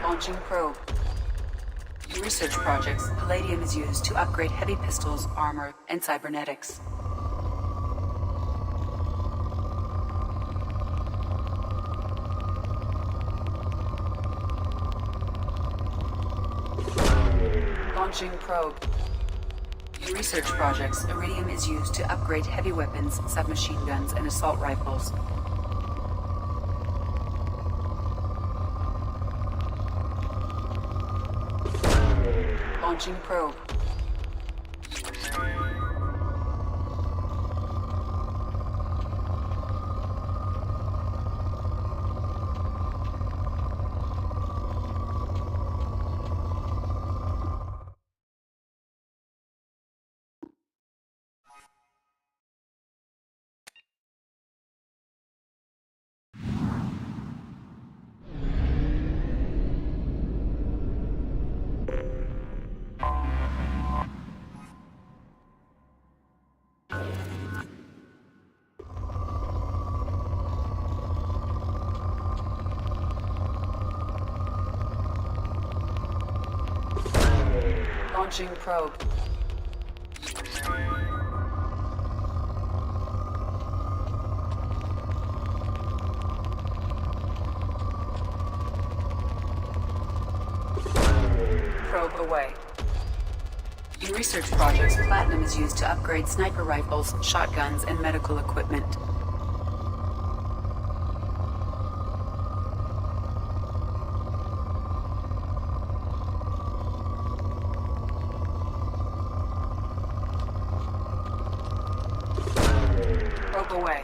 Launching probe. In research projects, palladium is used to upgrade heavy pistols, armor, and cybernetics. Launching probe. In research projects, iridium is used to upgrade heavy weapons, submachine guns, and assault rifles. Launching probe. Launching probe. Probe away. In research projects, platinum is used to upgrade sniper rifles, shotguns, and medical equipment. Probe away.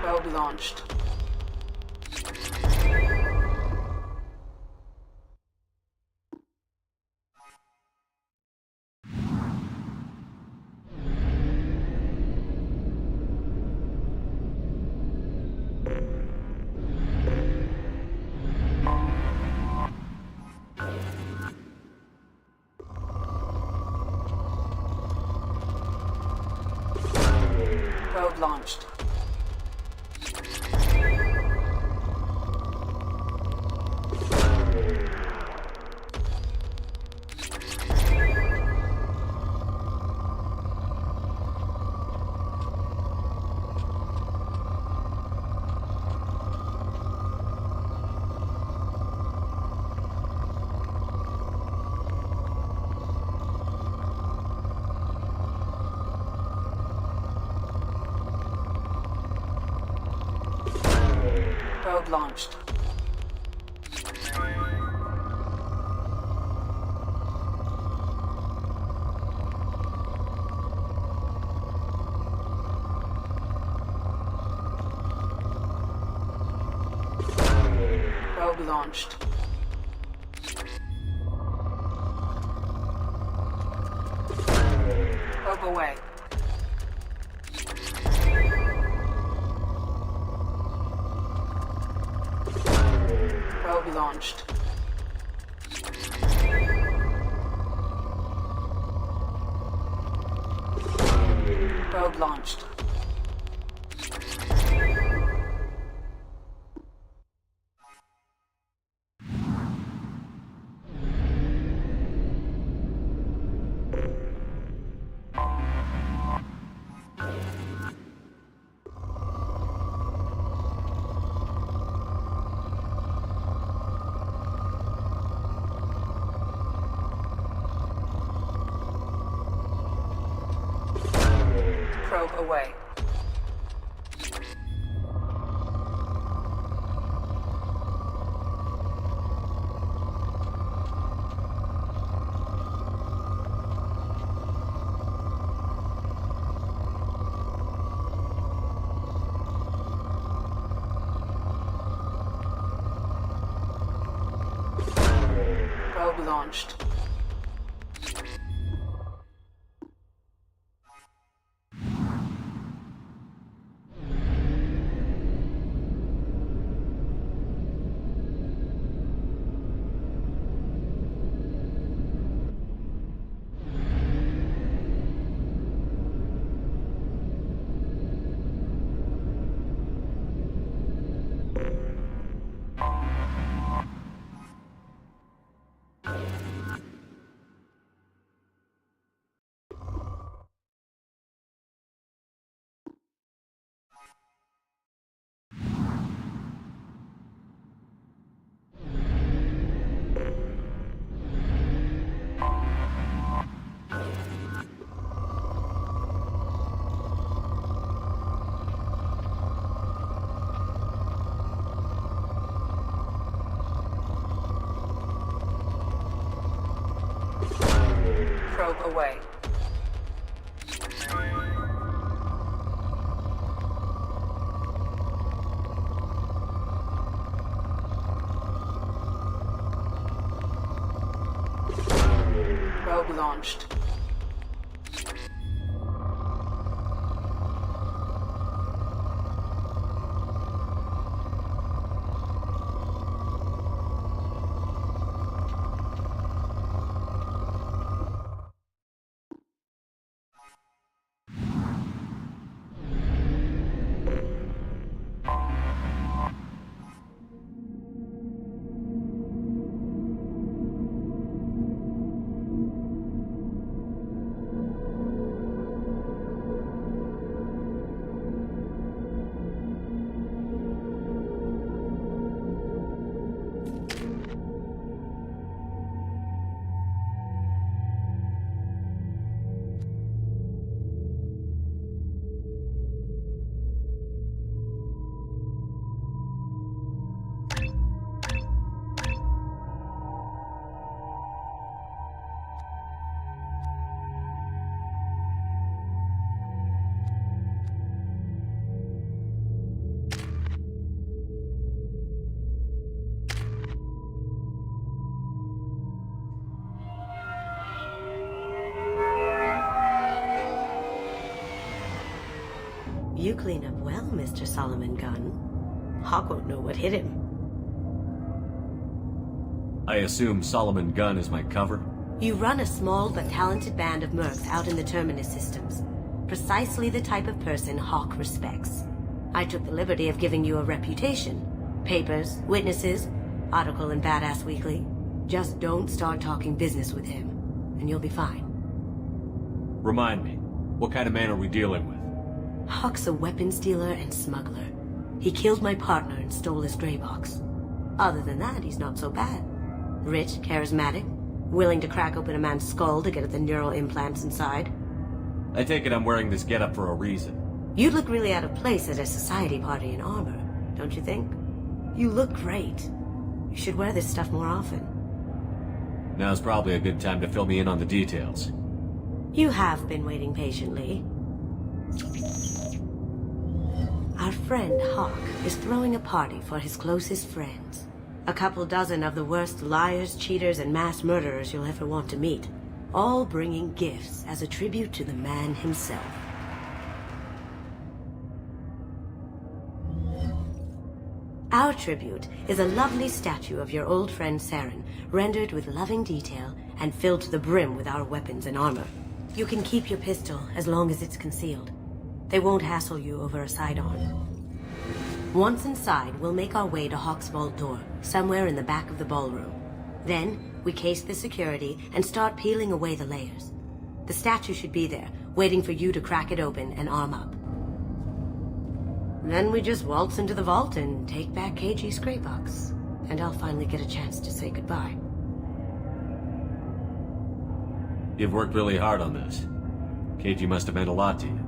Probe launched. Probe launched. Probe launched. Probe launched. Probe away. Probe launched. Probe launched. Probe away. Probe launched. probe away. Probe launched. You clean up well, Mr. Solomon Gunn. Hawk won't know what hit him. I assume Solomon Gunn is my cover? You run a small but talented band of mercs out in the Terminus systems. Precisely the type of person Hawk respects. I took the liberty of giving you a reputation. Papers, witnesses, article in Badass Weekly. Just don't start talking business with him, and you'll be fine. Remind me, what kind of man are we dealing with? Hawk's a weapons dealer and smuggler. He killed my partner and stole his gray box. Other than that, he's not so bad. Rich, charismatic, willing to crack open a man's skull to get at the neural implants inside. I take it I'm wearing this getup for a reason. You'd look really out of place at a society party in armor, don't you think? You look great. You should wear this stuff more often. Now's probably a good time to fill me in on the details. You have been waiting patiently. Our friend Hawk is throwing a party for his closest friends. A couple dozen of the worst liars, cheaters, and mass murderers you'll ever want to meet. All bringing gifts as a tribute to the man himself. Our tribute is a lovely statue of your old friend Saren, rendered with loving detail and filled to the brim with our weapons and armor. You can keep your pistol as long as it's concealed. They won't hassle you over a sidearm. Once inside, we'll make our way to Hawk's vault door, somewhere in the back of the ballroom. Then, we case the security and start peeling away the layers. The statue should be there, waiting for you to crack it open and arm up. Then we just waltz into the vault and take back KG's gray box. And I'll finally get a chance to say goodbye. You've worked really hard on this. KG must have meant a lot to you.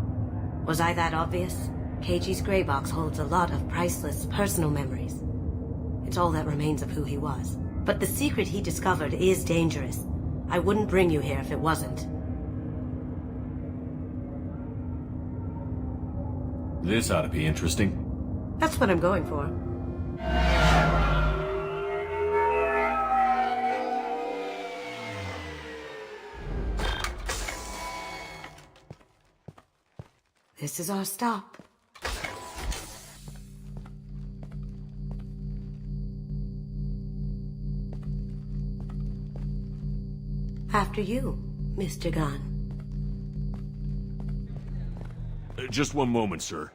Was I that obvious? KG's gray box holds a lot of priceless personal memories. It's all that remains of who he was. But the secret he discovered is dangerous. I wouldn't bring you here if it wasn't. This ought to be interesting. That's what I'm going for. This is our stop. After you, Mr. Gunn. Just one moment, sir.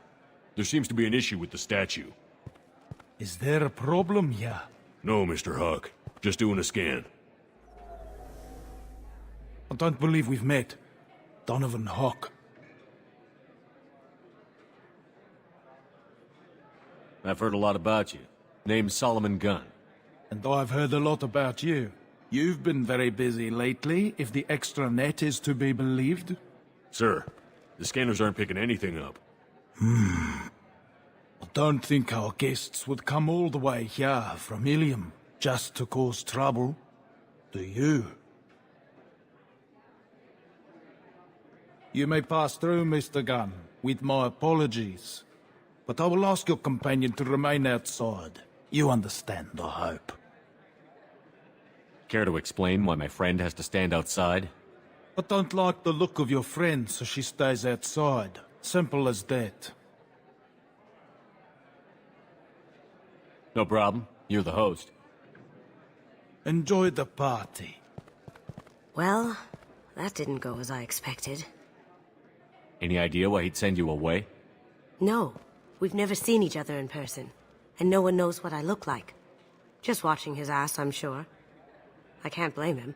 There seems to be an issue with the statue. Is there a problem here? No, Mr. Hawk. Just doing a scan. I don't believe we've met. Donovan Hawk. I've heard a lot about you. Name's Solomon Gunn. And I've heard a lot about you. You've been very busy lately, if the extranet is to be believed. Sir, the scanners aren't picking anything up. I don't think our guests would come all the way here from Ilium just to cause trouble. Do you? You may pass through, Mr. Gunn, with my apologies. But I will ask your companion to remain outside. You understand, I hope. Care to explain why my friend has to stand outside? I don't like the look of your friend, so she stays outside. Simple as that. No problem. You're the host. Enjoy the party. Well, that didn't go as I expected. Any idea why he'd send you away? No, we've never seen each other in person, and no one knows what I look like. Just watching his ass, I'm sure. I can't blame him.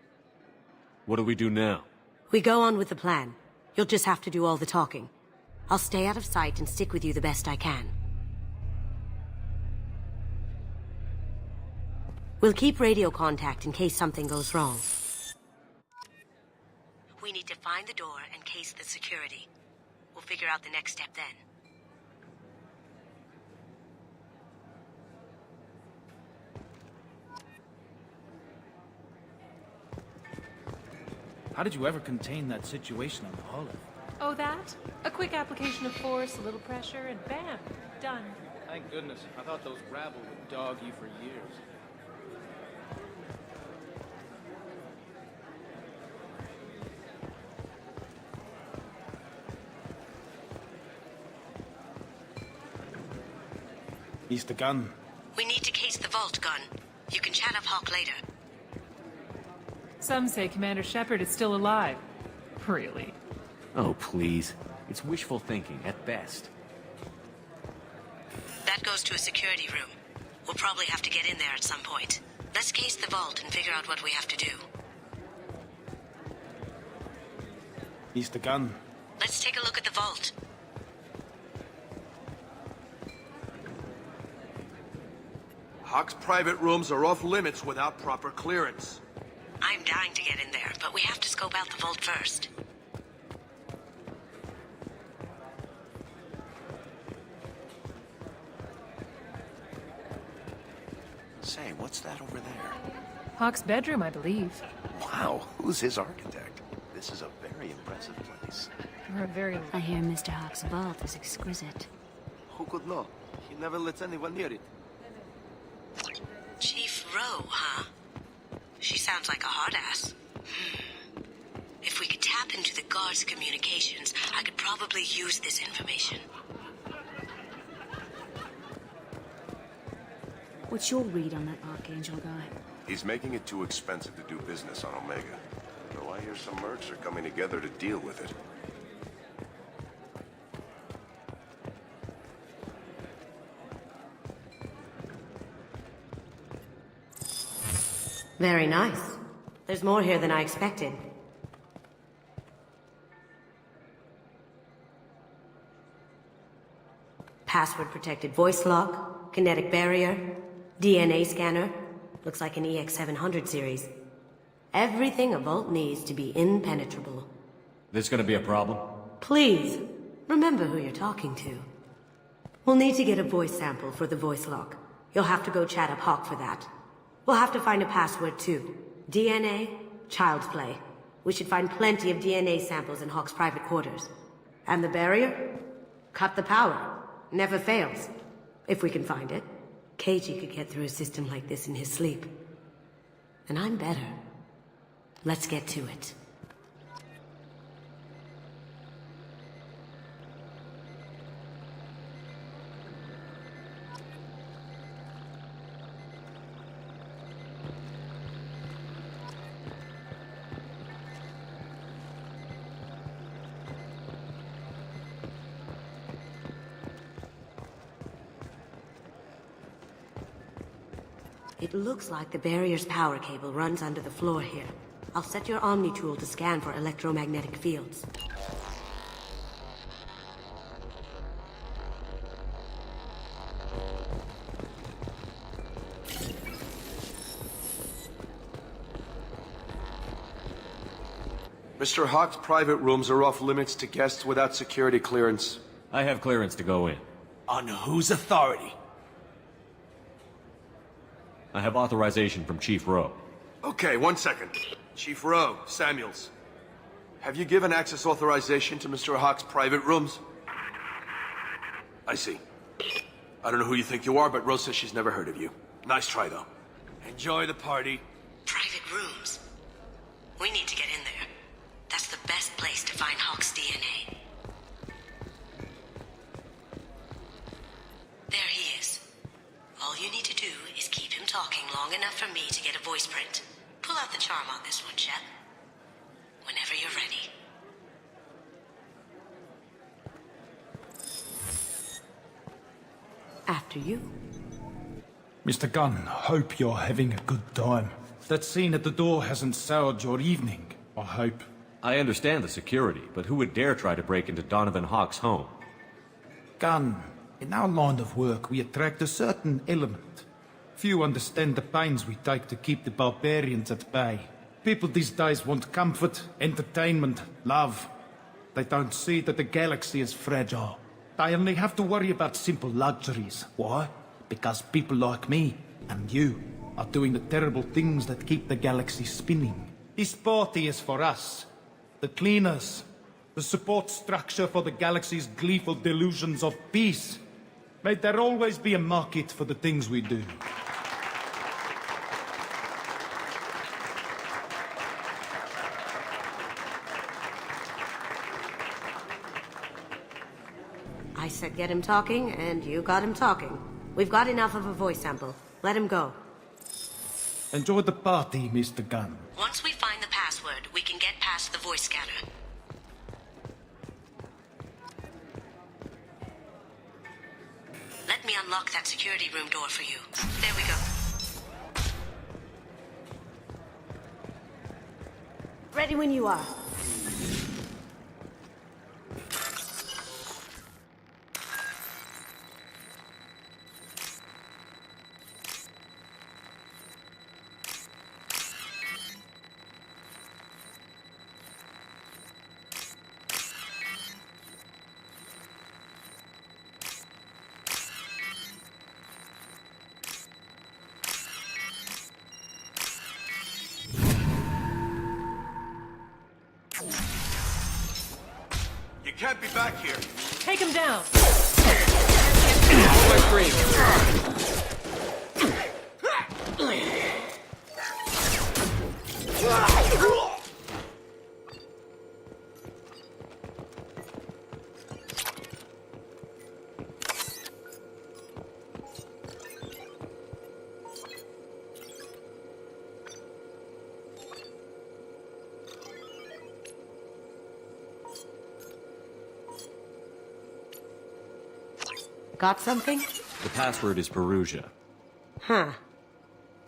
What do we do now? We go on with the plan. You'll just have to do all the talking. I'll stay out of sight and stick with you the best I can. We'll keep radio contact in case something goes wrong. We need to find the door and case the security. We'll figure out the next step then. How did you ever contain that situation on the Olive? Oh, that? A quick application of force, a little pressure, and bam, done. Thank goodness. I thought those rabble would dog you for years. Mr. Gunn. We need to case the vault, Gunn. You can chat up Hawk later. Some say Commander Shepard is still alive. Really? Oh, please. It's wishful thinking, at best. That goes to a security room. We'll probably have to get in there at some point. Let's case the vault and figure out what we have to do. Mr. Gunn. Let's take a look at the vault. Hawk's private rooms are off limits without proper clearance. I'm dying to get in there, but we have to scope out the vault first. Say, what's that over there? Hawk's bedroom, I believe. Wow, who's his architect? This is a very impressive place. Or a very... I hear Mr. Hawk's vault is exquisite. Who could know? He never lets anyone near it. Chief Rowe, huh? She sounds like a hard ass. If we could tap into the guard's communications, I could probably use this information. What's your read on that Archangel guy? He's making it too expensive to do business on Omega. Though I hear some mercs are coming together to deal with it. Very nice. There's more here than I expected. Password-protected voice lock, kinetic barrier, DNA scanner. Looks like an EX700 series. Everything a vault needs to be impenetrable. This gonna be a problem? Please, remember who you're talking to. We'll need to get a voice sample for the voice lock. You'll have to go chat up Hawk for that. We'll have to find a password too. DNA, child's play. We should find plenty of DNA samples in Hawk's private quarters. And the barrier? Cut the power. Never fails. If we can find it. KG could get through a system like this in his sleep. And I'm better. Let's get to it. It looks like the barrier's power cable runs under the floor here. I'll set your Omni tool to scan for electromagnetic fields. Mr. Hawk's private rooms are off limits to guests without security clearance. I have clearance to go in. On whose authority? I have authorization from Chief Rowe. Okay, 1 second. Chief Rowe, Samuels. Have you given access authorization to Mr. Hawk's private rooms? I see. I don't know who you think you are, but Rose says she's never heard of you. Nice try, though. Enjoy the party. Private rooms. We need to get in there. That's the best place to find Hawk's DNA. There he is. All you need to do is keep him talking long enough for me to get a voice print. Pull out the charm on this one, Chet. Whenever you're ready. After you. Mr. Gunn, hope you're having a good time. That scene at the door hasn't soured your evening, I hope. I understand the security, but who would dare try to break into Donovan Hawk's home? Gunn, in our line of work, we attract a certain element. Few understand the pains we take to keep the barbarians at bay. People these days want comfort, entertainment, love. They don't see that the galaxy is fragile. They only have to worry about simple luxuries. Why? Because people like me and you are doing the terrible things that keep the galaxy spinning. This party is for us, the cleaners, the support structure for the galaxy's gleeful delusions of peace. May there always be a market for the things we do. I said get him talking, and you got him talking. We've got enough of a voice sample. Let him go. Enjoy the party, Mr. Gunn. Once we find the password, we can get past the voice scanner. Let me unlock that security room door for you. There we go. Ready when you are. You can't be back here. Take him down. Got something? The password is Perugia. Huh.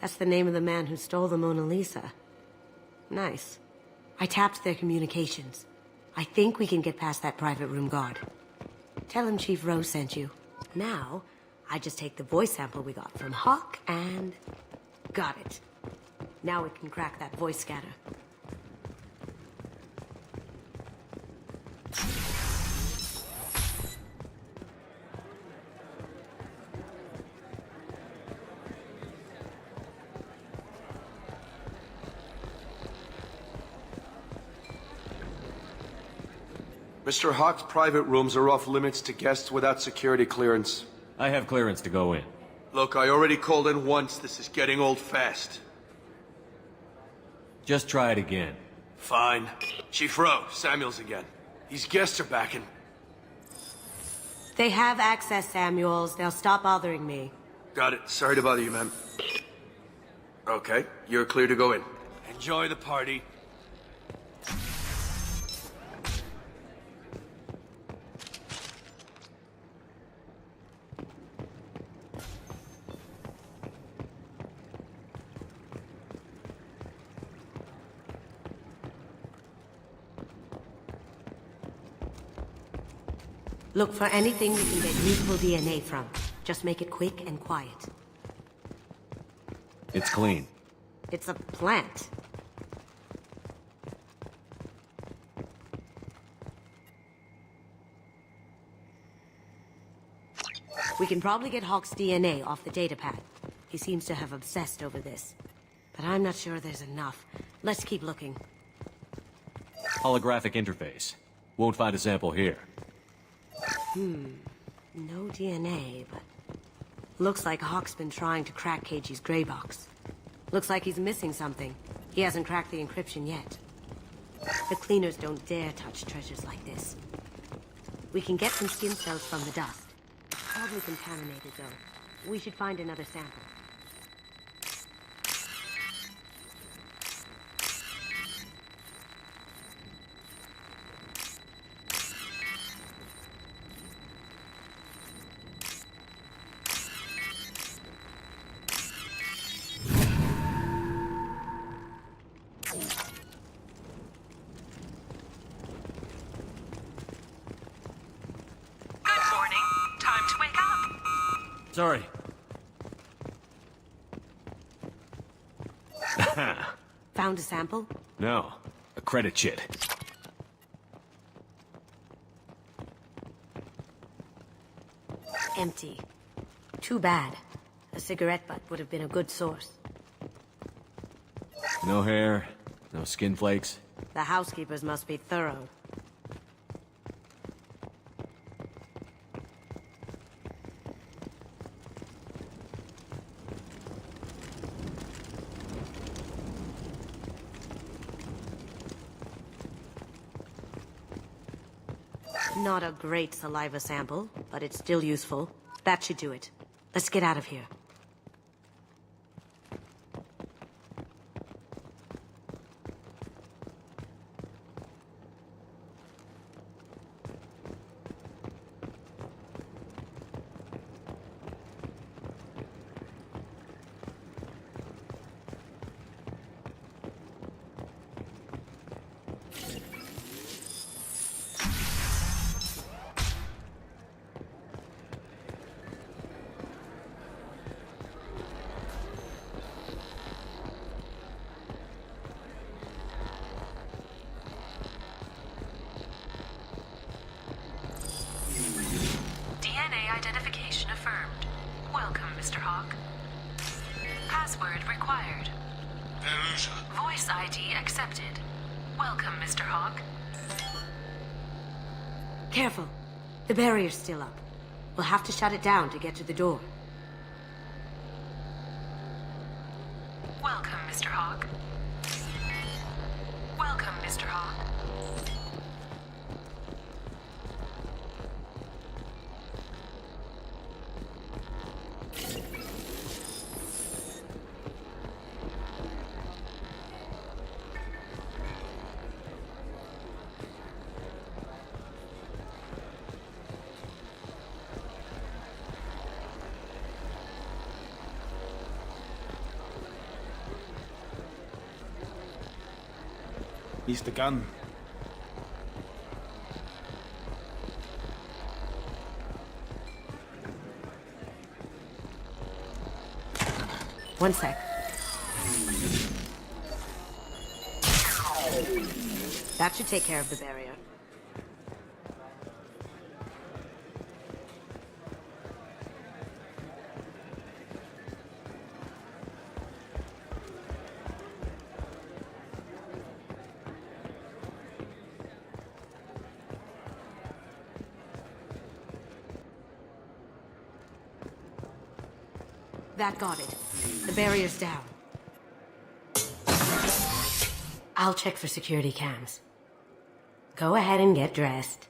That's the name of the man who stole the Mona Lisa. Nice. I tapped their communications. I think we can get past that private room guard. Tell him Chief Rose sent you. Now, I just take the voice sample we got from Hawk and... got it. Now we can crack that voice scanner. Mr. Hawk's private rooms are off limits to guests without security clearance. I have clearance to go in. Look, I already called in once. This is getting old fast. Just try it again. Fine. Chief Rowe, Samuels again. These guests are back and... They have access, Samuels. They'll stop bothering me. Got it. Sorry to bother you, ma'am. Okay, you're clear to go in. Enjoy the party. Look for anything we can get useful DNA from. Just make it quick and quiet. It's clean. It's a plant. We can probably get Hawk's DNA off the datapad. He seems to have obsessed over this. But I'm not sure there's enough. Let's keep looking. Holographic interface. Won't find a sample here. No DNA, but... Looks like Hawk's been trying to crack KG's gray box. Looks like he's missing something. He hasn't cracked the encryption yet. The cleaners don't dare touch treasures like this. We can get some skin cells from the dust. Probably contaminated, though. We should find another sample. Sorry. Found a sample? No. A credit chit. Empty. Too bad. A cigarette butt would have been a good source. No hair, no skin flakes. The housekeepers must be thorough. Not a great saliva sample, but it's still useful. That should do it. Let's get out of here. Identification affirmed. Welcome, Mr. Hawk. Password required. Voice ID accepted. Welcome, Mr. Hawk. Careful. The barrier's still up. We'll have to shut it down to get to the door. Welcome, Mr. Hawk. Welcome, Mr. Hawk. Mr. Gunn. One sec. That should take care of the barrier. That got it. The barrier's down. I'll check for security cams. Go ahead and get dressed.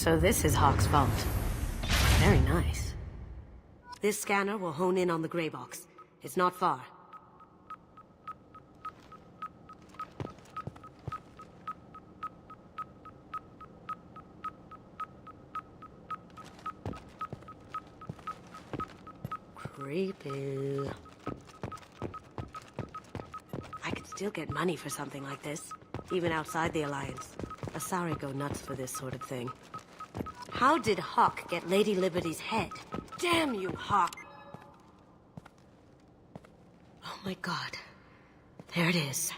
So this is Hawk's vault. Very nice. This scanner will hone in on the gray box. It's not far. Creepy. I could still get money for something like this, even outside the Alliance. Asari go nuts for this sort of thing. How did Hawk get Lady Liberty's head? Damn you, Hawk! Oh my god. There it is.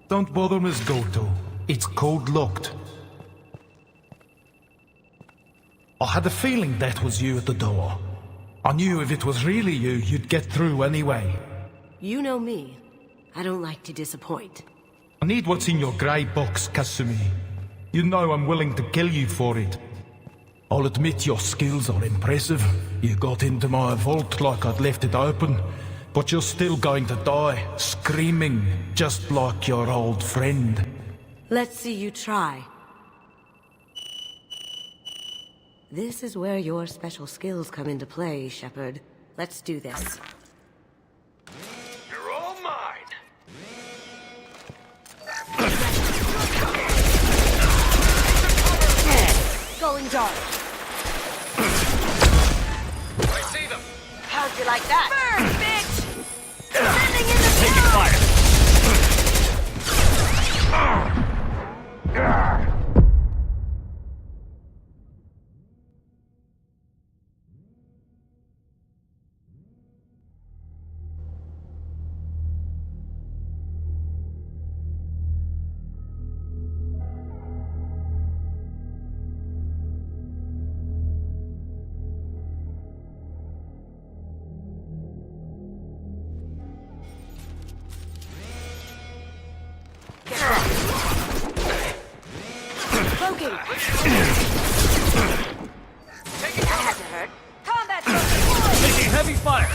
Don't bother, Miss Goto. It's code-locked. I had a feeling that was you at the door. I knew if it was really you, you'd get through anyway. You know me. I don't like to disappoint. I need what's in your grey box, Kasumi. You know I'm willing to kill you for it. I'll admit your skills are impressive. You got into my vault like I'd left it open. But you're still going to die, screaming, just like your old friend. Let's see you try. This is where your special skills come into play, Shepard. Let's do this. You're all mine! Going dark. I see them! How'd you like that? Burn, bitch! Sending in the Taking fire! Taking heavy fire!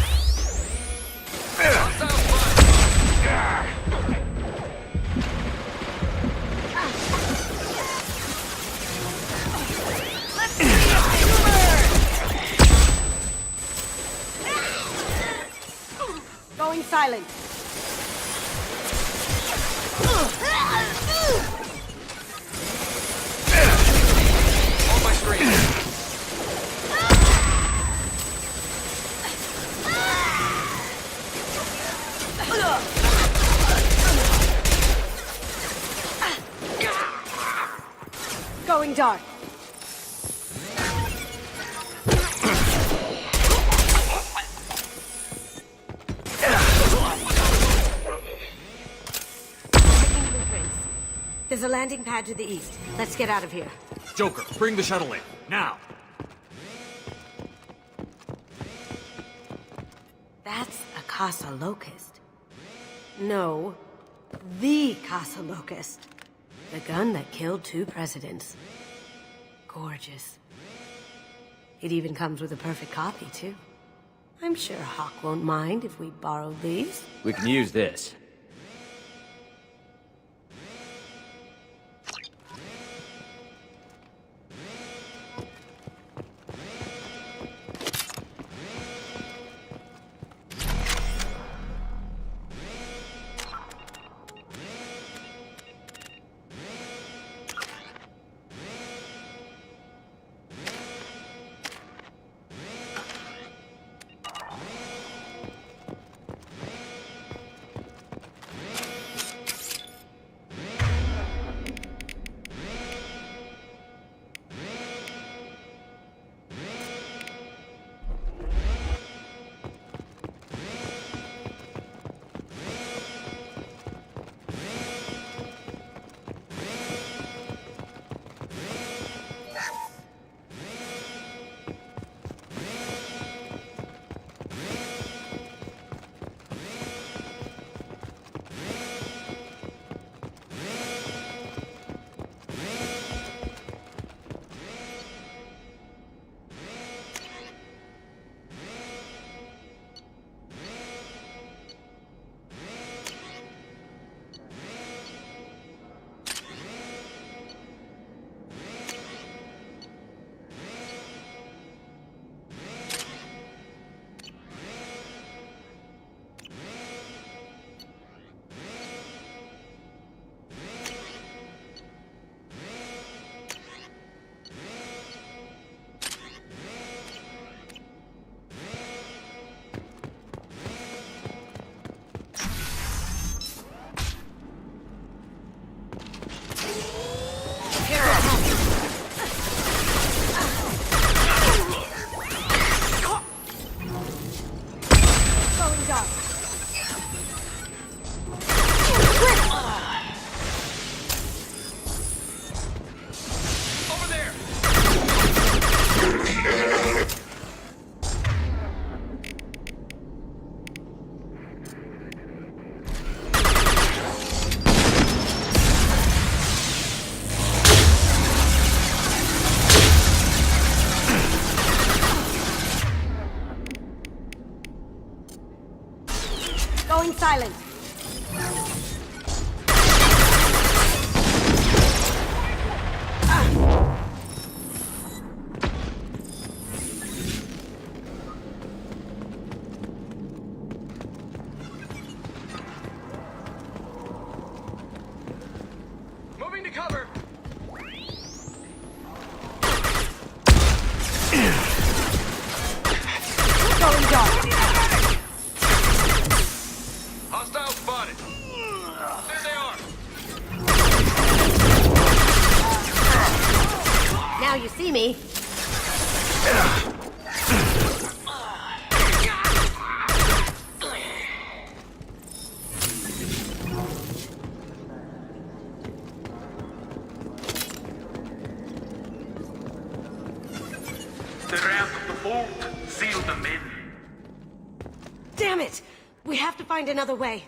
Going silent. On my straight. Going dark. There's a landing pad to the east. Let's get out of here. Joker, bring the shuttle in, now! That's a Casa Locust. No, the Casa Locust. The gun that killed 2 presidents. Gorgeous. It even comes with a perfect copy, too. I'm sure Hawk won't mind if we borrow these. We can use this. Going dark. Over there! Going silent. Moving to cover! Going dark. Hostile spotted. There they are. Now you see me. The ramp of the bolt sealed them in. Damn it! We have to find another way.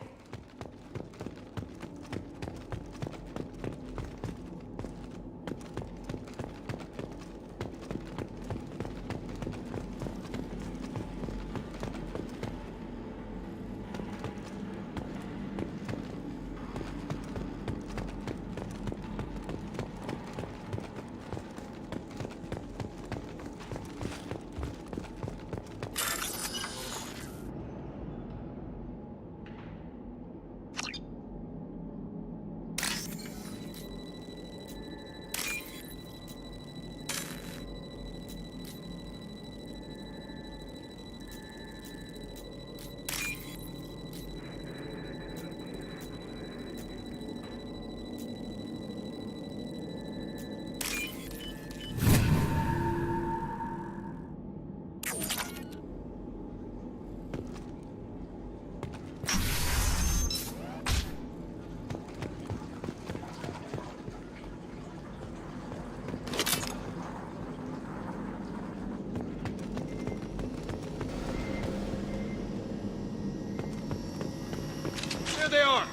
There they are!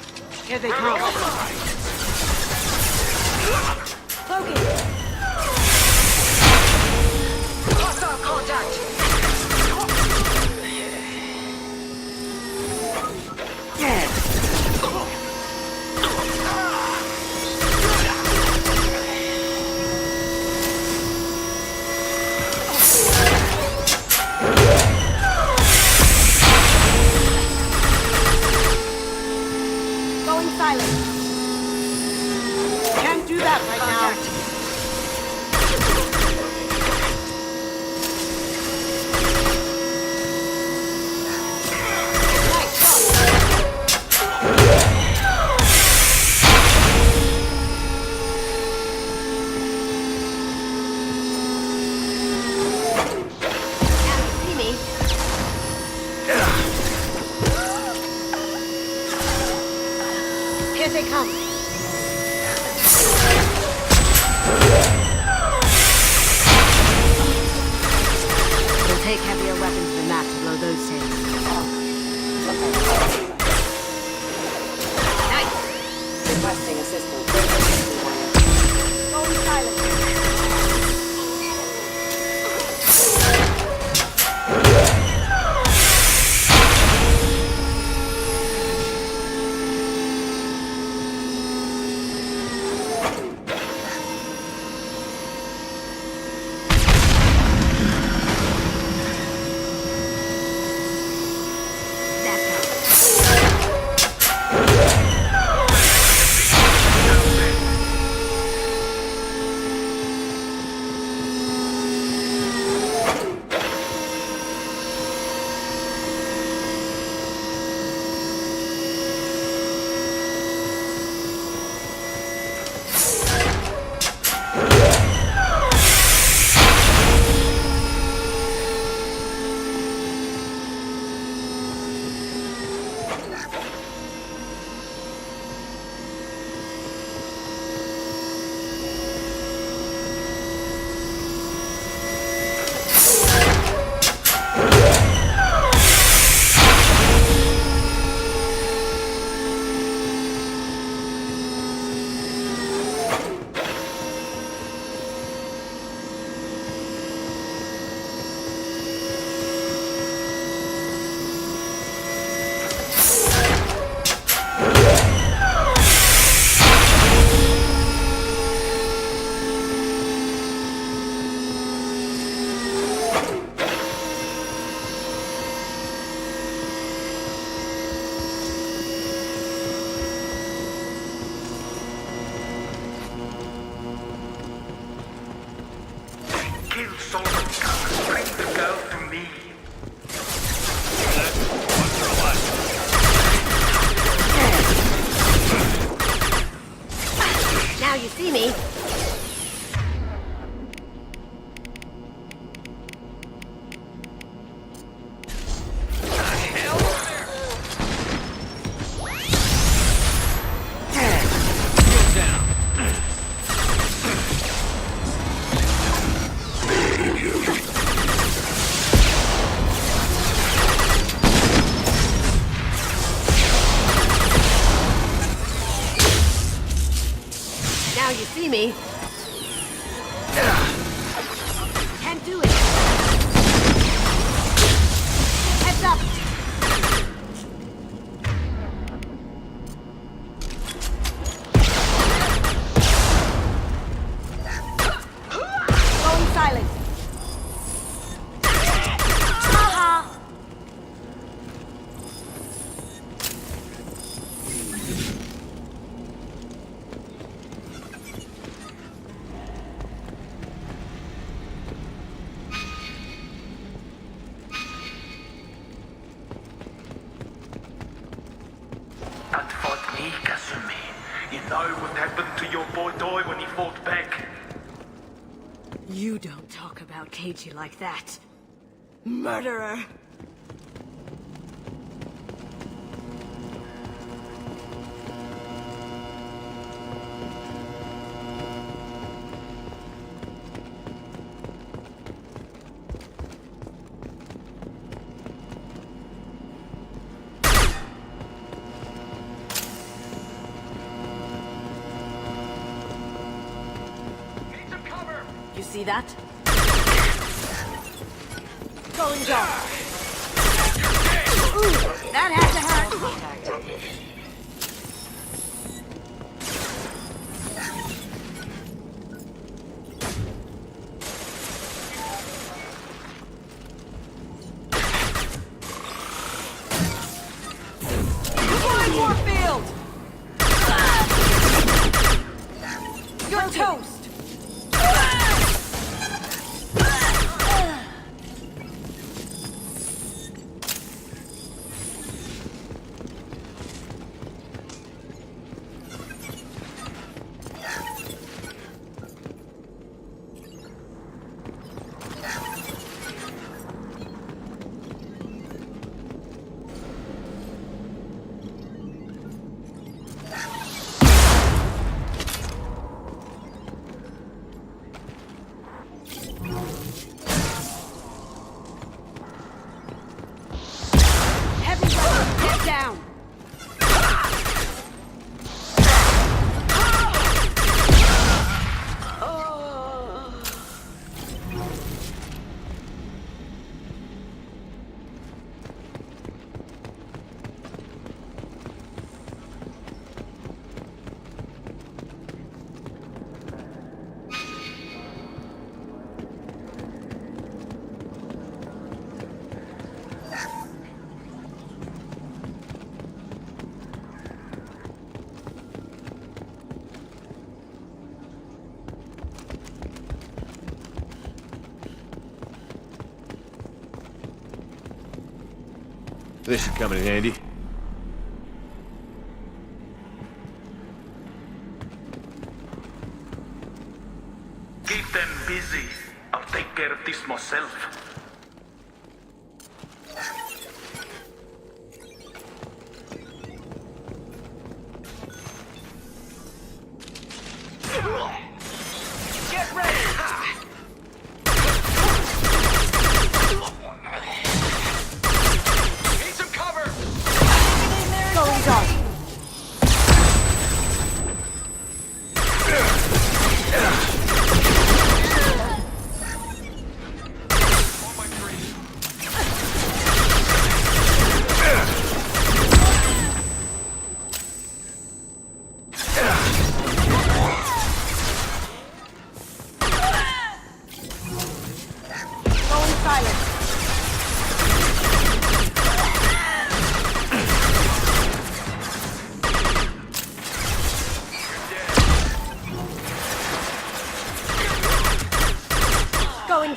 Here they come. Logan! Hostile contact. Dead. Going silent. Can't do that right now. Here they come. It'll take heavier weapons than that to blow those things. Nice. Requesting assistance. Going silent. That's how. Solomon gun. Bring the girl to me. Now you see me. Now you see me. Can't do it. Heads up. Going silent. Haha. That fought me, Kasumi. You know what happened to your boy Doi when he fought back? You don't talk about Keiji like that. Murderer. You see that? Going dark. Ooh, that had to hurt. Deploying Warfield! You're toast! Down. This should come in handy. Keep them busy. I'll take care of this myself. Get ready! Need some cover! Going dark.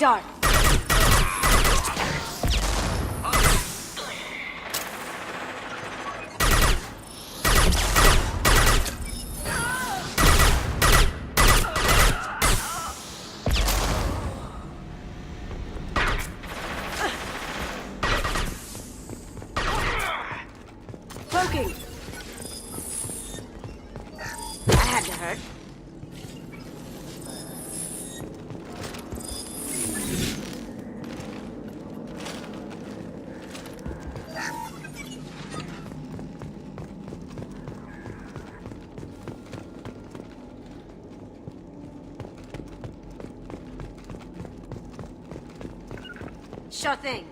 dark. Poking. That had to hurt. Sure thing.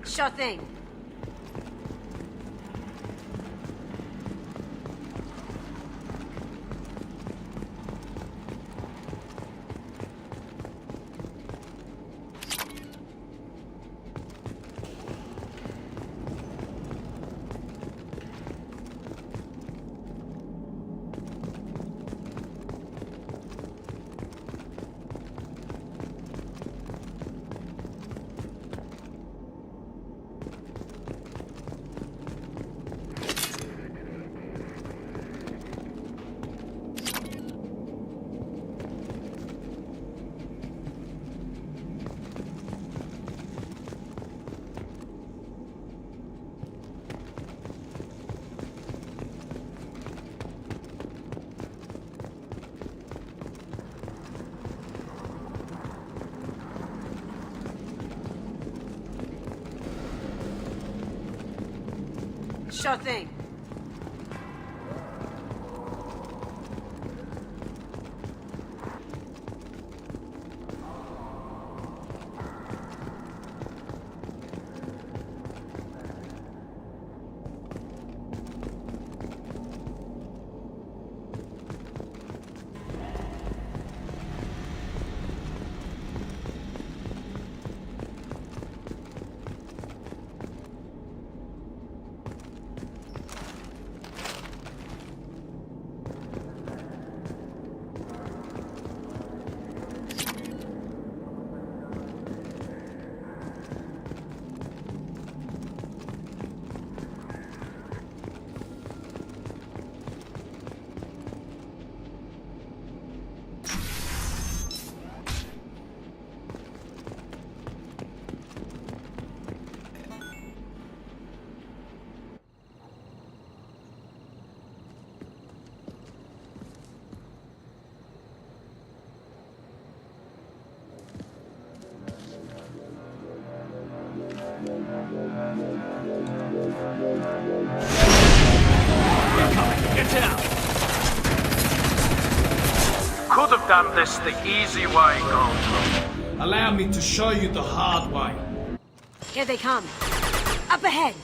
Sure thing. Sure thing. Get out! Could have done this the easy way, Gold. Allow me to show you the hard way. Here they come. Up ahead.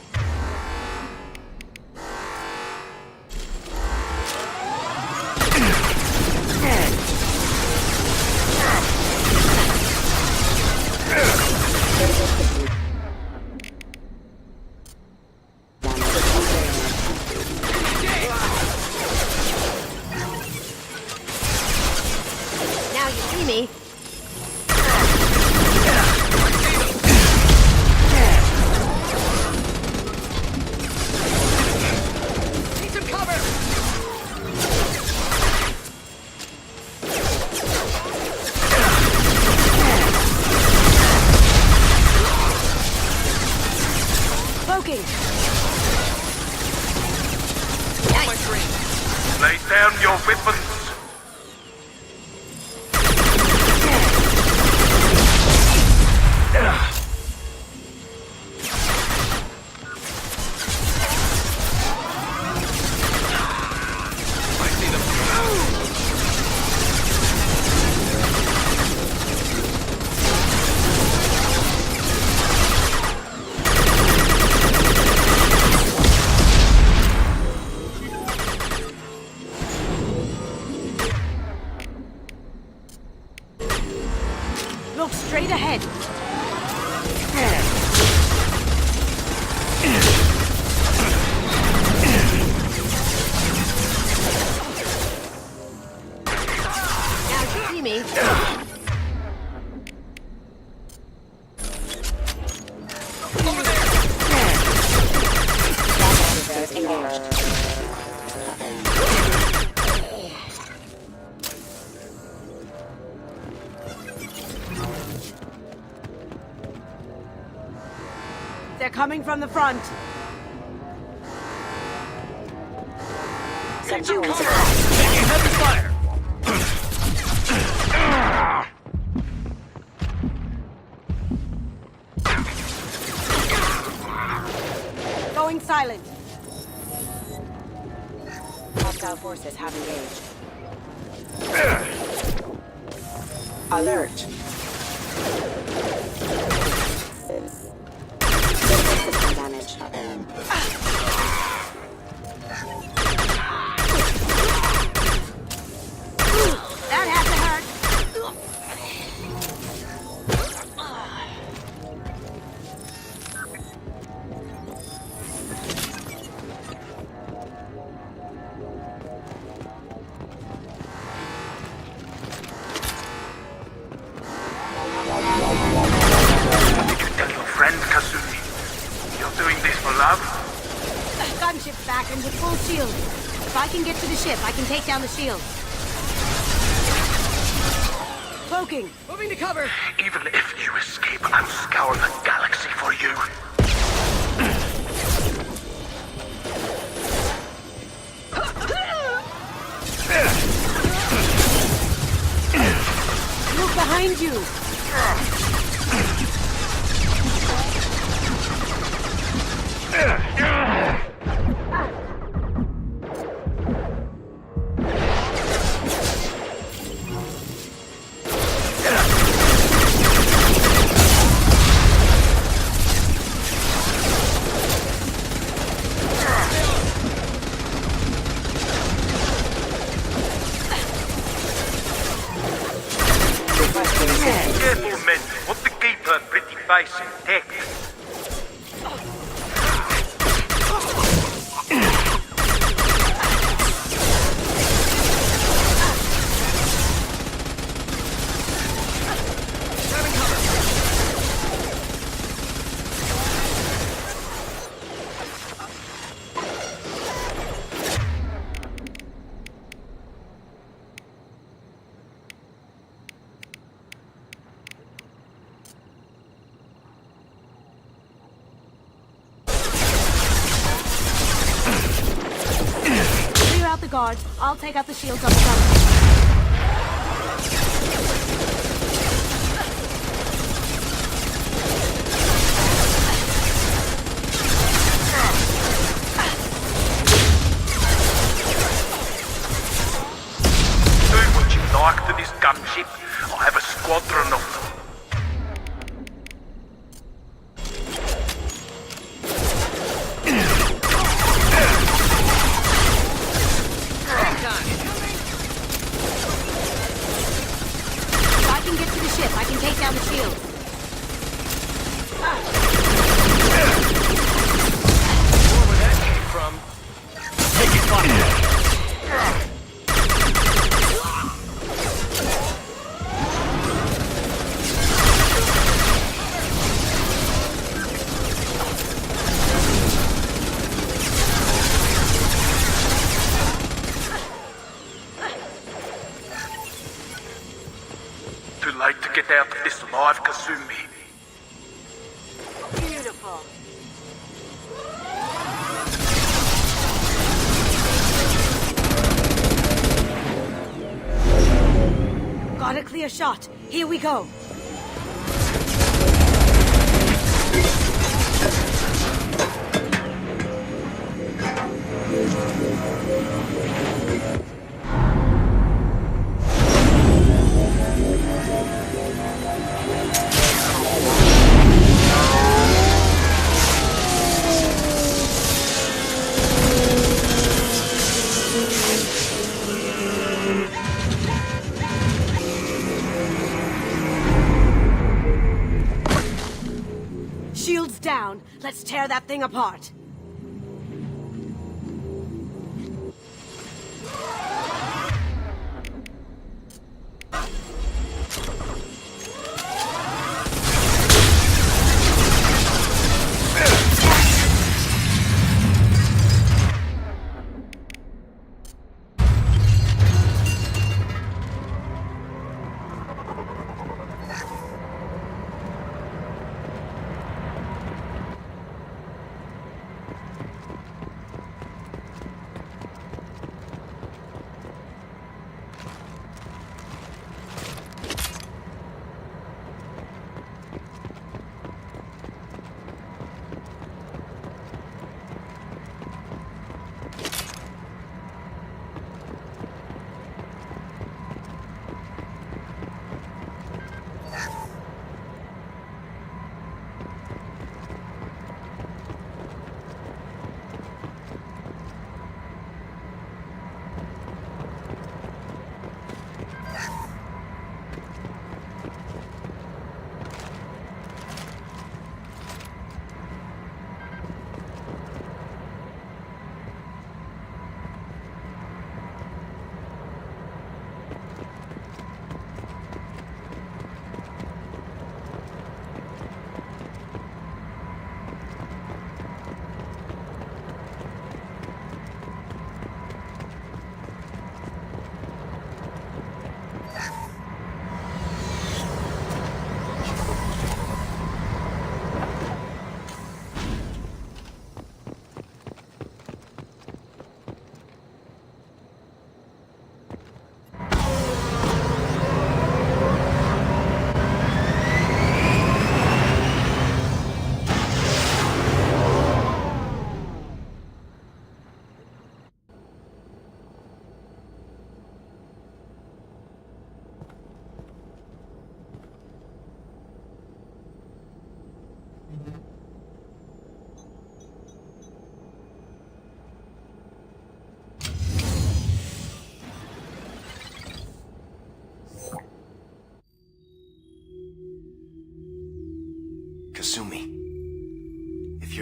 Now you see me. Need some cover! Poking. My dream. Lay down your weapons. coming from the front. Taking Subduing. heavy fire. Going silent. Hostile forces have engaged. Alert. System damage. That had to hurt. Did you tell your friend, Kazumi? You're doing this for love? Gunship's back and with full shield. If I can get to the ship, I can take down the shield. Cloaking. Moving to cover. Even if you escape, I'll scour the galaxy for you. Look behind you. Careful, men. Want to keep her pretty face intact. Clear out the guards. I'll take out the shields on the front. Do what you like to this gunship. I have a squadron of them. If I can get to the ship, I can take down the shield. Where that came from. Taking fire. Too late to get out of this alive, Kazumi. Beautiful. Got a clear shot. Here we go. Shields down. Let's tear that thing apart.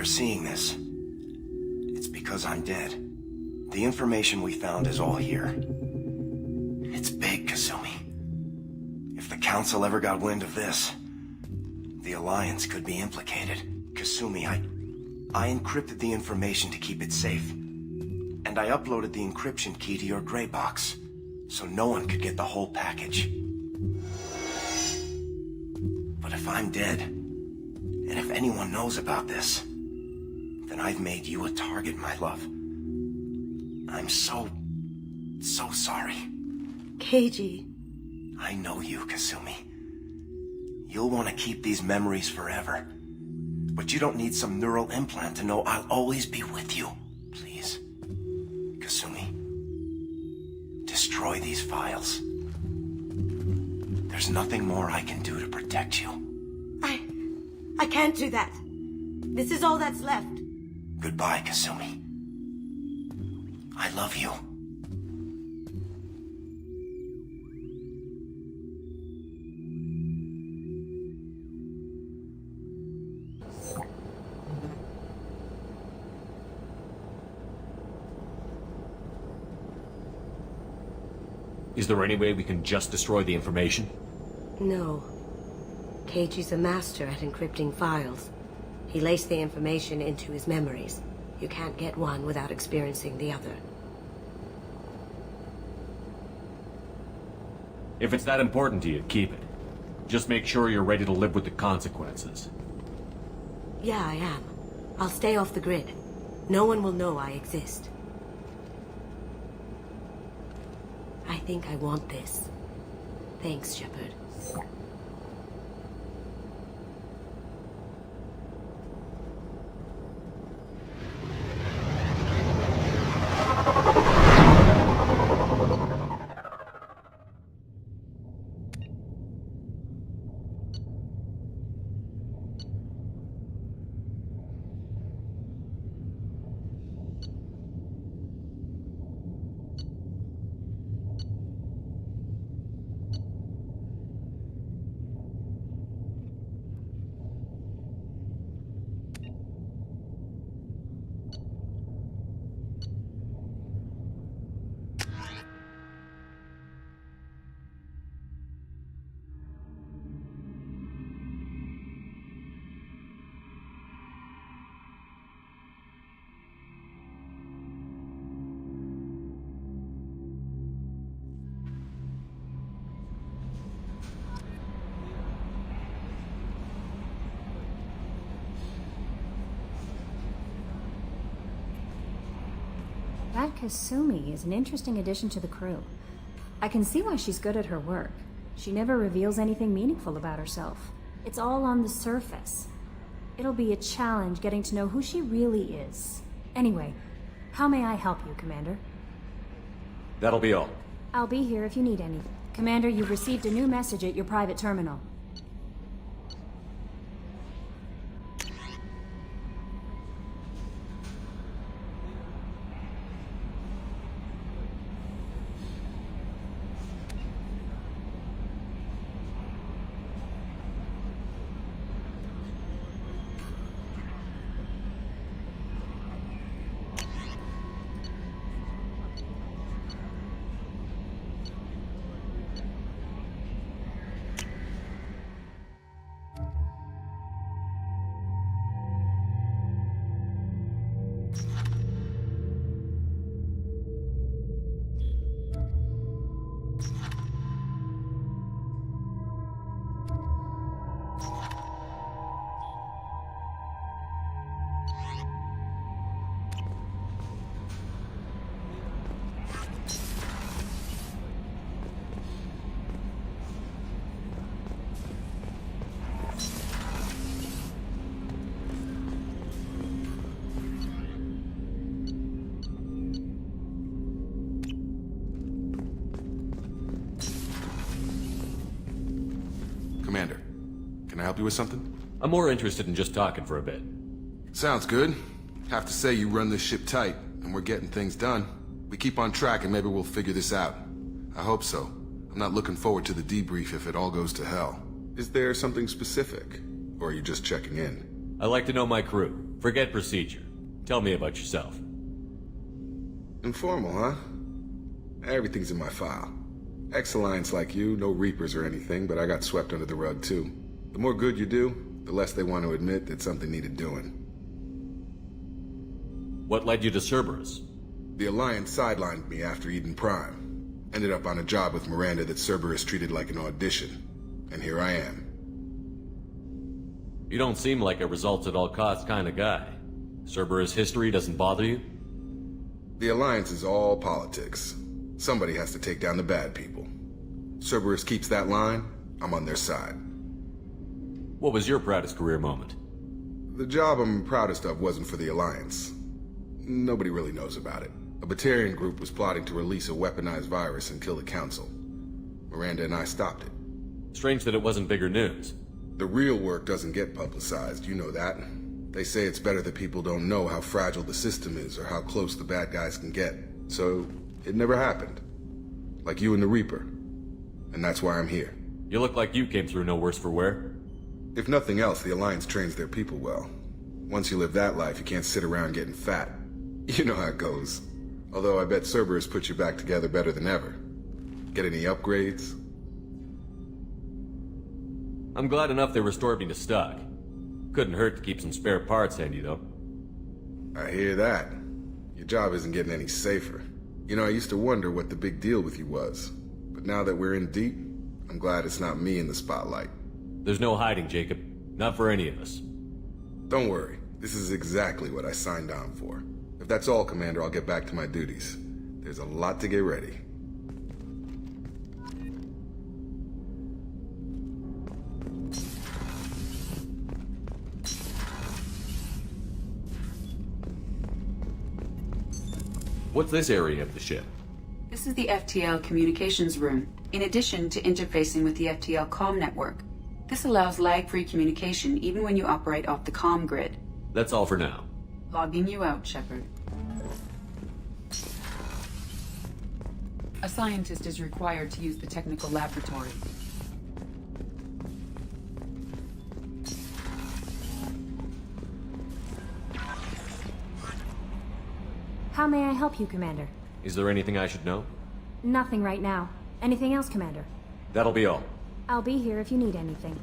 you're seeing this, it's because I'm dead. The information we found is all here. It's big, Kasumi. If the Council ever got wind of this, the Alliance could be implicated. Kasumi, I encrypted the information to keep it safe. And I uploaded the encryption key to your gray box, so no one could get the whole package. But if I'm dead, and if anyone knows about this, then I've made you a target, my love. I'm so sorry. Keiji. I know you, Kasumi. You'll want to keep these memories forever. But you don't need some neural implant to know I'll always be with you. Please. Kasumi. Destroy these files. There's nothing more I can do to protect you. I can't do that. This is all that's left. Goodbye, Kasumi. I love you. Is there any way we can just destroy the information? No. Keiji's a master at encrypting files. He laced the information into his memories. You can't get one without experiencing the other. If it's that important to you, keep it. Just make sure you're ready to live with the consequences. Yeah, I am. I'll stay off the grid. No one will know I exist. I think I want this. Thanks, Shepard. That Kasumi is an interesting addition to the crew. I can see why she's good at her work. She never reveals anything meaningful about herself. It's all on the surface. It'll be a challenge getting to know who she really is. Anyway, how may I help you, Commander? That'll be all. I'll be here if you need anything. Commander, you've received a new message at your private terminal. Commander, can I help you with something? I'm more interested in just talking for a bit. Sounds good. Have to say you run this ship tight, and we're getting things done. We keep on track and maybe we'll figure this out. I hope so. I'm not looking forward to the debrief if it all goes to hell. Is there something specific? Or are you just checking in? I like to know my crew. Forget procedure. Tell me about yourself. Informal, huh? Everything's in my file. Ex-Alliance like you, no Reapers or anything, but I got swept under the rug too. The more good you do, the less they want to admit that something needed doing. What led you to Cerberus? The Alliance sidelined me after Eden Prime. Ended up on a job with Miranda that Cerberus treated like an audition. And here I am. You don't seem like a results-at-all-costs kind of guy. Cerberus history doesn't bother you? The Alliance is all politics. Somebody has to take down the bad people. Cerberus keeps that line, I'm on their side. What was your proudest career moment? The job I'm proudest of wasn't for the Alliance. Nobody really knows about it. A Batarian group was plotting to release a weaponized virus and kill the Council. Miranda and I stopped it. Strange that it wasn't bigger news. The real work doesn't get publicized, you know that. They say it's better that people don't know how fragile the system is or how close the bad guys can get. So, it never happened. Like you and the Reaper. And that's why I'm here. You look like you came through no worse for wear. If nothing else, the Alliance trains their people well. Once you live that life, you can't sit around getting fat. You know how it goes. Although I bet Cerberus puts you back together better than ever. Get any upgrades? I'm glad enough they restored me to stock. Couldn't hurt to keep some spare parts handy, though. I hear that. Your job isn't getting any safer. You know, I used to wonder what the big deal with you was. But now that we're in deep, I'm glad it's not me in the spotlight. There's no hiding, Jacob. Not for any of us. Don't worry. This is exactly what I signed on for. If that's all, Commander, I'll get back to my duties. There's a lot to get ready. What's this area of the ship? This is the FTL communications room, in addition to interfacing with the FTL comm network. This allows lag-free communication even when you operate off the comm grid. That's all for now. Logging you out, Shepard. A scientist is required to use the technical laboratory. How may I help you, Commander? Is there anything I should know? Nothing right now. Anything else, Commander? That'll be all. I'll be here if you need anything.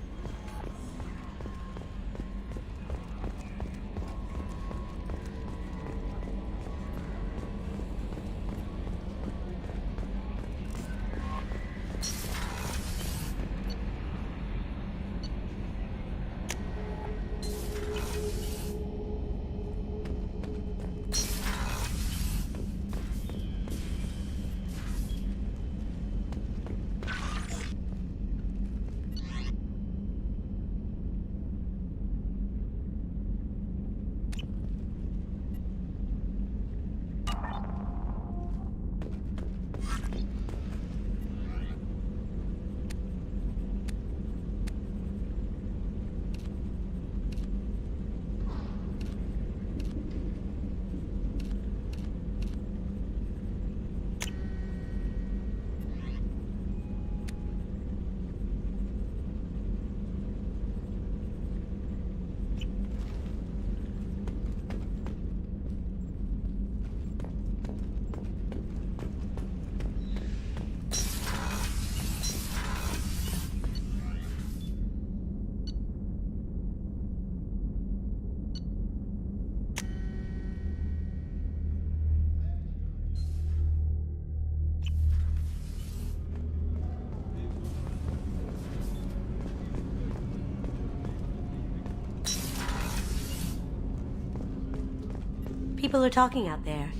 People are talking out there,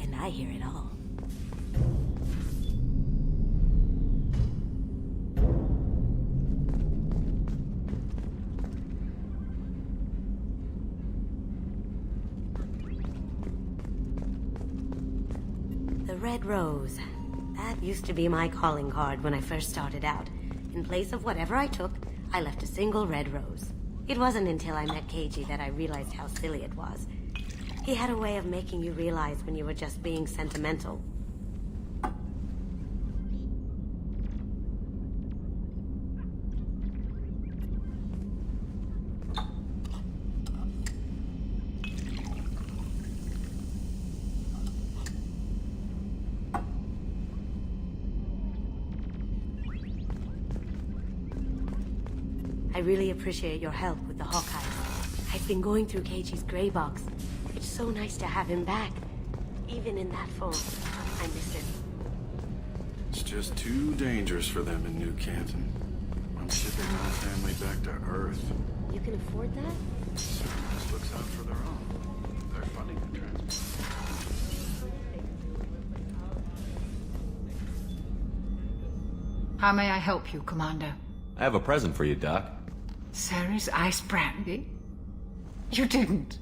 and I hear it all. The Red Rose. That used to be my calling card when I first started out. In place of whatever I took, I left a single red rose. It wasn't until I met KG that I realized how silly it was. He had a way of making you realize when you were just being sentimental. I really appreciate your help with the Hawkeyes. I've been going through Keiichi's gray box. It's so nice to have him back. Even in that form, I miss him. It's just too dangerous for them in New Canton. I'm shipping my family back to Earth. You can afford that? Service looks out for their own. They're funding the transport. How may I help you, Commander? I have a present for you, Doc. Sarah's ice brandy? You didn't.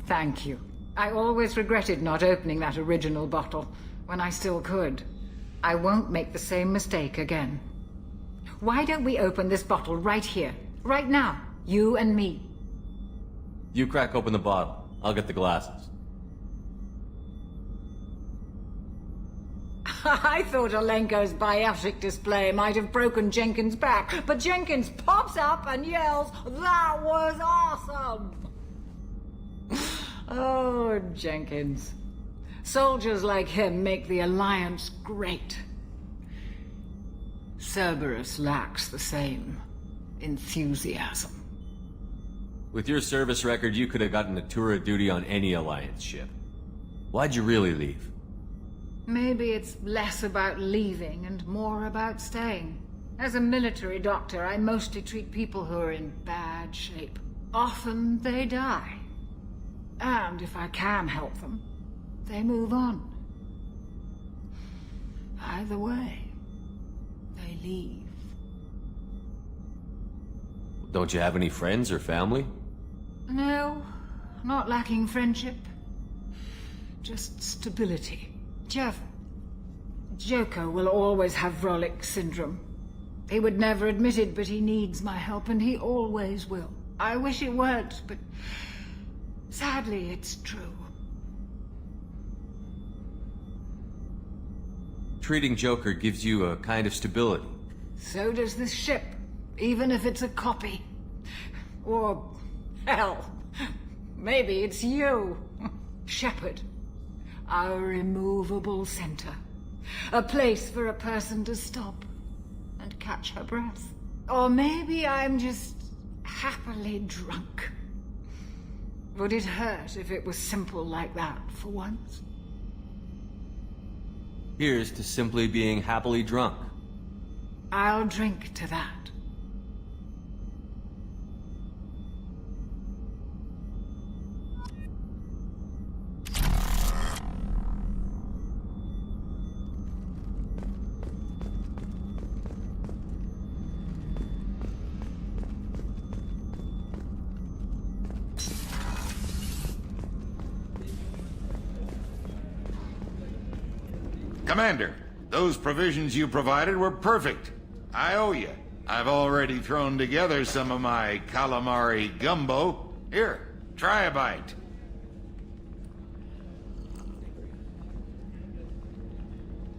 Thank you. I always regretted not opening that original bottle when I still could. I won't make the same mistake again. Why don't we open this bottle right here, right now, you and me? You crack open the bottle. I'll get the glasses. I thought Alenko's biotic display might have broken Jenkins' back, but Jenkins pops up and yells, "That was awesome!" Oh, Jenkins. Soldiers like him make the Alliance great. Cerberus lacks the same enthusiasm. With your service record, you could have gotten a tour of duty on any Alliance ship. Why'd you really leave? Maybe it's less about leaving and more about staying. As a military doctor, I mostly treat people who are in bad shape. Often they die. And if I can help them, they move on. Either way, they leave. Don't you have any friends or family? No, not lacking friendship. Just stability. Jeff, Joker will always have Vrolic syndrome. He would never admit it, but he needs my help, and he always will. I wish it weren't, but sadly, it's true. Treating Joker gives you a kind of stability. So does this ship, even if it's a copy. Or, hell, maybe it's you, Shepard. Our immovable center. A place for a person to stop and catch her breath. Or maybe I'm just happily drunk. Would it hurt if it was simple like that for once? Here's to simply being happily drunk. I'll drink to that. Commander, those provisions you provided were perfect. I owe you. I've already thrown together some of my calamari gumbo. Here, try a bite.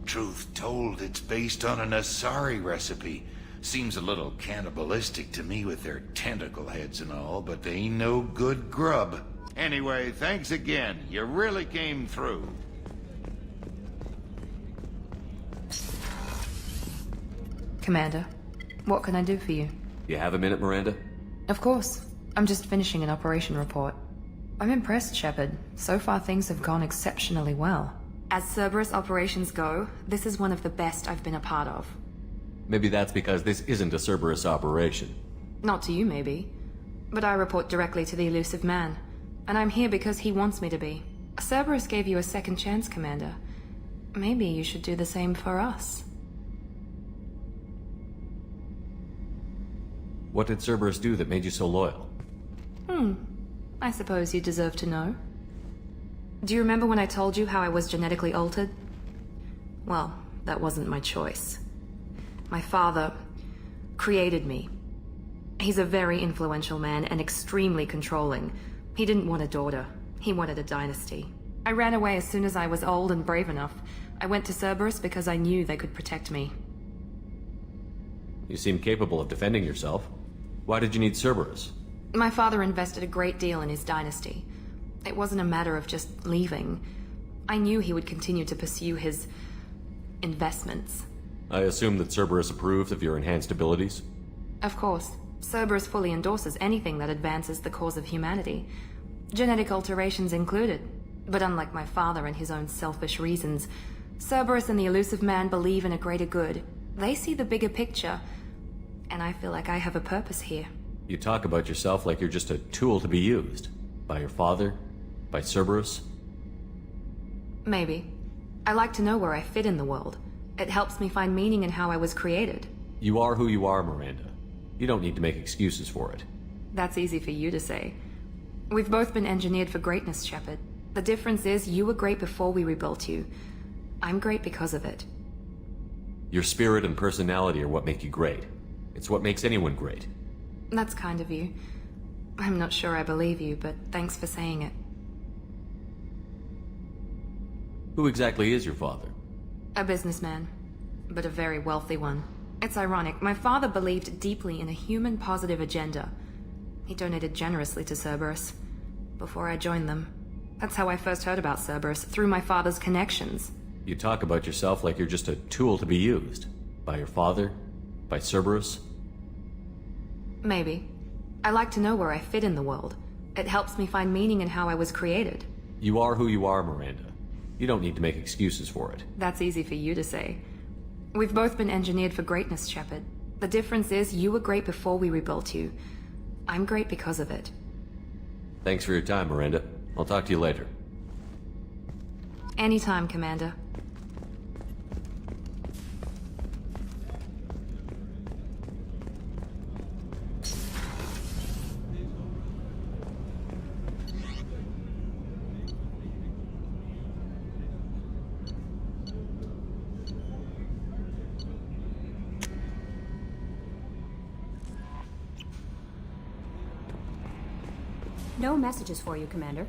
Truth told, it's based on an Asari recipe. Seems a little cannibalistic to me with their tentacle heads and all, but they ain't no good grub. Anyway, thanks again. You really came through. Commander, what can I do for you? You have a minute, Miranda? Of course. I'm just finishing an operation report. I'm impressed, Shepard. So far things have gone exceptionally well. As Cerberus operations go, this is one of the best I've been a part of. Maybe that's because this isn't a Cerberus operation. Not to you, maybe. But I report directly to the elusive man. And I'm here because he wants me to be. Cerberus gave you a second chance, Commander. Maybe you should do the same for us. What did Cerberus do that made you so loyal? I suppose you deserve to know. Do you remember when I told you how I was genetically altered? Well, that wasn't my choice. My father created me. He's a very influential man and extremely controlling. He didn't want a daughter. He wanted a dynasty. I ran away as soon as I was old and brave enough. I went to Cerberus because I knew they could protect me. You seem capable of defending yourself. Why did you need Cerberus? My father invested a great deal in his dynasty. It wasn't a matter of just leaving. I knew he would continue to pursue his investments. I assume that Cerberus approved of your enhanced abilities? Of course, Cerberus fully endorses anything that advances the cause of humanity. Genetic alterations included. But unlike my father and his own selfish reasons, Cerberus and the Elusive Man believe in a greater good. They see the bigger picture, and I feel like I have a purpose here. You talk about yourself like you're just a tool to be used. By your father? By Cerberus? Maybe. I like to know where I fit in the world. It helps me find meaning in how I was created. You are who you are, Miranda. You don't need to make excuses for it. That's easy for you to say. We've both been engineered for greatness, Shepard. The difference is you were great before we rebuilt you. I'm great because of it. Your spirit and personality are what make you great. It's what makes anyone great. That's kind of you. I'm not sure I believe you, but thanks for saying it. Who exactly is your father? A businessman, but a very wealthy one. It's ironic, my father believed deeply in a human positive agenda. He donated generously to Cerberus before I joined them. That's how I first heard about Cerberus, through my father's connections. You talk about yourself like you're just a tool to be used. By your father? By Cerberus? Maybe. I like to know where I fit in the world. It helps me find meaning in how I was created. You are who you are, Miranda. You don't need to make excuses for it. That's easy for you to say. We've both been engineered for greatness, Shepard. The difference is you were great before we rebuilt you. I'm great because of it. Thanks for your time, Miranda. I'll talk to you later. Anytime, Commander. No messages for you, Commander.